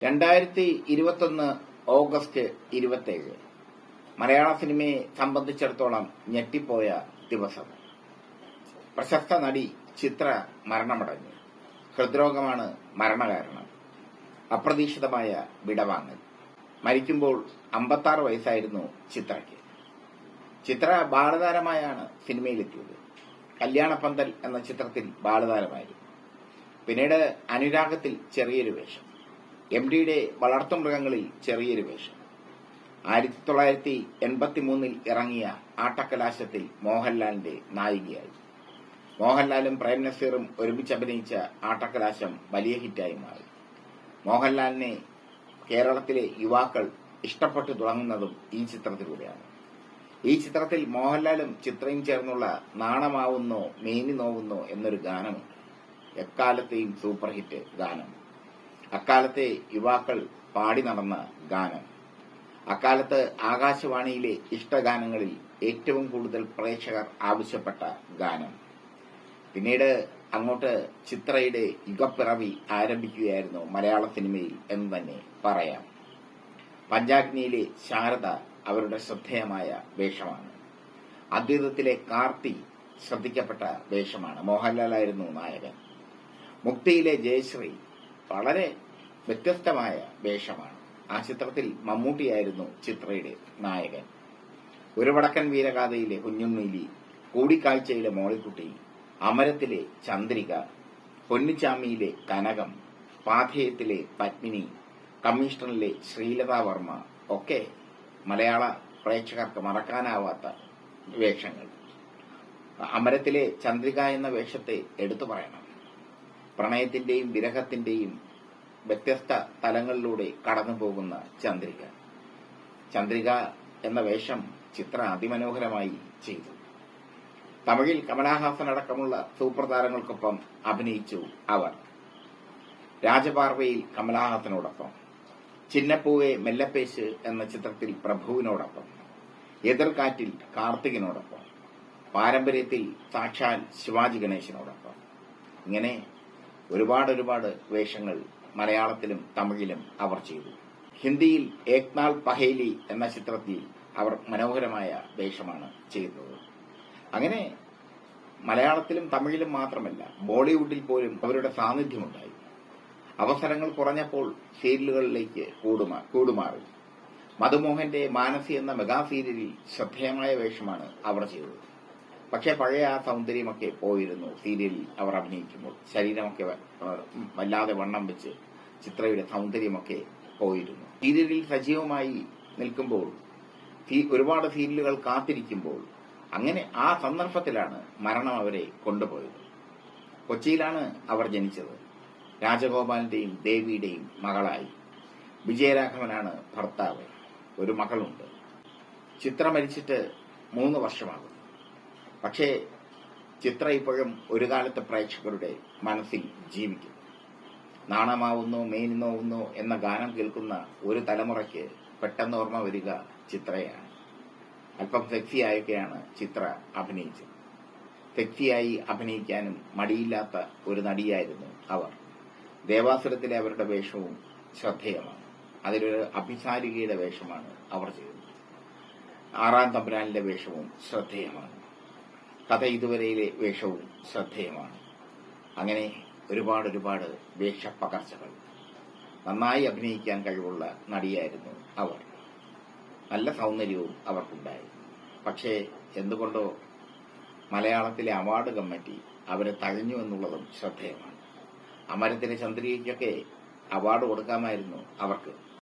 2021 August 27 മലയാള സിനിമയെ സംബന്ധിച്ചിടത്തോളം ഞെട്ടിപ്പോയ ദിവസം. പ്രശസ്ത നടി ചിത്ര മരണമടഞ്ഞു. ഹൃദ്രോഗമാണ് മരണകാരണം. അപ്രതീക്ഷിതമായ വിടവാങ്ങൽ. മരിക്കുമ്പോൾ 56 വയസ്സായിരുന്നു ചിത്രയ്ക്ക്. ചിത്ര ബാലതാരമായാണ് സിനിമയിലെത്തിയത്. കല്യാണപ്പന്തൽ എന്ന ചിത്രത്തിൽ ബാലതാരമായിരുന്നു. പിന്നീട് അനുരാഗത്തിൽ ചെറിയൊരു വേഷം, MDയുടെ വളർത്തുമൃഗങ്ങളിൽ ചെറിയൊരു വേഷം. 1983 ഇറങ്ങിയ ആട്ടക്കലാശത്തിൽ മോഹൻലാലിന്റെ നായികയായി. മോഹൻലാലും പ്രേം നസീറും ഒരുമിച്ച് അഭിനയിച്ച ആട്ടക്കലാശം വലിയ ഹിറ്റായി മാറി. മോഹൻലാലിനെ കേരളത്തിലെ യുവാക്കൾ ഇഷ്ടപ്പെട്ടു തുടങ്ങുന്നതും ഈ ചിത്രത്തിലൂടെയാണ്. ഈ ചിത്രത്തിൽ മോഹൻലാലും ചിത്രയും ചേർന്നുള്ള നാണമാവുന്നോ മേനി നോവുന്നോ എന്നൊരു ഗാനമുണ്ട്. എക്കാലത്തെയും സൂപ്പർ ഹിറ്റ് ഗാനം. അക്കാലത്തെ യുവാക്കൾ പാടി നടന്ന ഗാനം. അക്കാലത്ത് ആകാശവാണിയിലെ ഇഷ്ടഗാനങ്ങളിൽ ഏറ്റവും കൂടുതൽ പ്രേക്ഷകർ ആവശ്യപ്പെട്ട ഗാനം. പിന്നീട് അങ്ങോട്ട് ചിത്രയുടെ യുഗപ്പിറവി ആരംഭിക്കുകയായിരുന്നു മലയാള സിനിമയിൽ എന്ന് തന്നെ പറയാം. പഞ്ചാഗ്നിയിലെ ശാരദ അവരുടെ ശ്രദ്ധേയമായ വേഷമാണ്. അദ്വൈതത്തിലെ കാർത്തി ശ്രദ്ധിക്കപ്പെട്ട വേഷമാണ്. മോഹൻലാലായിരുന്നു നായകൻ. മുക്തിയിലെ ജയശ്രീ വളരെ വ്യത്യസ്തമായ വേഷമാണ്. ആ ചിത്രത്തിൽ മമ്മൂട്ടിയായിരുന്നു ചിത്രയുടെ നായകൻ. ഒരു വടക്കൻ വീരഗാഥയിലെ കുഞ്ഞുണ്ണീലി, കൂടിക്കാഴ്ചയിലെ മോളിക്കുട്ടി, അമരത്തിലെ ചന്ദ്രിക, പൊന്നിച്ചാമിയിലെ കനകം, പാഥേയത്തിലെ പത്മിനി, കമ്മീഷണറിലെ ശ്രീലതാ വർമ്മ ഒക്കെ മലയാള പ്രേക്ഷകർക്ക് മറക്കാനാവാത്ത വേഷങ്ങൾ. അമരത്തിലെ ചന്ദ്രിക എന്ന വേഷത്തെ എടുത്തു പറയണം. പ്രണയത്തിന്റെയും വിരഹത്തിന്റെയും വ്യത്യസ്ത തലങ്ങളിലൂടെ കടന്നുപോകുന്ന ചന്ദ്രിക. ചന്ദ്രിക എന്ന വേഷം ചിത്ര അതിമനോഹരമായി ചെയ്തു. തമിഴിൽ കമലഹാസൻ അടക്കമുള്ള സൂപ്പർ താരങ്ങൾക്കൊപ്പം അഭിനയിച്ചു അവർ. രാജപാർവയിൽ കമലഹാസനോടൊപ്പം, ചിന്നപ്പൂവെ മെല്ലപ്പേശ് എന്ന ചിത്രത്തിൽ പ്രഭുവിനോടൊപ്പം, എതിർകാറ്റിൽ കാർത്തികിനോടൊപ്പം, പാരമ്പര്യത്തിൽ സാക്ഷാൽ ശിവാജി ഗണേശനോടൊപ്പം. ഇങ്ങനെ ഒരുപാട് വേഷങ്ങൾ മലയാളത്തിലും തമിഴിലും അവർ ചെയ്തു. ഹിന്ദിയിൽ ഏക് നാൾ പഹേലി എന്ന ചിത്രത്തിൽ അവർ മനോഹരമായ വേഷമാണ് ചെയ്തത്. അങ്ങനെ മലയാളത്തിലും തമിഴിലും മാത്രമല്ല, ബോളിവുഡിൽ പോലും അവരുടെ സാന്നിധ്യമുണ്ടായി. അവസരങ്ങൾ കുറഞ്ഞപ്പോൾ സീരിയലുകളിലേക്ക് കൂടുമാറി. മധുമോഹന്റെ മാനസി എന്ന മെഗാ സീരിയലിൽ ശ്രദ്ധേയമായ വേഷമാണ് അവർ ചെയ്തത്. പക്ഷേ പഴയ ആ സൗന്ദര്യമൊക്കെ പോയിരുന്നു. സീരിയലിൽ അവർ അഭിനയിക്കുമ്പോൾ ശരീരമൊക്കെ വല്ലാതെ വണ്ണം വെച്ച് ചിത്രയുടെ സൗന്ദര്യമൊക്കെ പോയിരുന്നു. സീരിയലിൽ സജീവമായി നിൽക്കുമ്പോൾ, ഒരുപാട് സീരിയലുകൾ കാത്തിരിക്കുമ്പോൾ, അങ്ങനെ ആ സന്ദർഭത്തിലാണ് മരണം അവരെ കൊണ്ടുപോയത്. കൊച്ചിയിലാണ് അവർ ജനിച്ചത്. രാജഗോപാലിന്റെയും ദേവിയുടെയും മകളായി. വിജയരാഘവനാണ് ഭർത്താവ്. ഒരു മകളുണ്ട്. ചിത്ര മരിച്ചിട്ട് 3 വർഷമാകും. പക്ഷേ ചിത്ര ഇപ്പോഴും ഒരു കാലത്ത് പ്രേക്ഷകരുടെ മനസ്സിൽ ജീവിക്കും. നാണമാവുന്നു മേനി നോവുന്നു എന്ന ഗാനം കേൾക്കുന്ന ഒരു തലമുറയ്ക്ക് പെട്ടെന്ന് ഓർമ്മ വരിക ചിത്രയാണ്. അല്പം സെക്സിയായൊക്കെയാണ് ചിത്ര അഭിനയിച്ചത്. സെക്സിയായി അഭിനയിക്കാനും മടിയില്ലാത്ത ഒരു നടിയായിരുന്നു അവർ. ദേവാസുരത്തിലെ അവരുടെ വേഷവും ശ്രദ്ധേയമാണ്. അതിലൊരു അഭിസാരികയുടെ വേഷമാണ് അവർ ചെയ്തത്. 6-ാം തമ്പുരാനിലെ വേഷവും ശ്രദ്ധേയമാണ്. കഥ ഇതുവരെയിലെ വേഷവും ശ്രദ്ധേയമാണ്. അങ്ങനെ ഒരുപാട് വേഷപ്പകർച്ചകൾ. നന്നായി അഭിനയിക്കാൻ കഴിവുള്ള നടിയായിരുന്നു അവർ. നല്ല സൗന്ദര്യവും അവർക്കുണ്ടായിരുന്നു. പക്ഷേ എന്തുകൊണ്ടോ മലയാളത്തിലെ അവാർഡ് കമ്മിറ്റി അവരെ തഴഞ്ഞു എന്നുള്ളതും ശ്രദ്ധേയമാണ്. അമരത്തിലെ ചന്ദ്രികയ്ക്കൊക്കെ അവാർഡ് കൊടുക്കാമായിരുന്നു അവർക്ക്.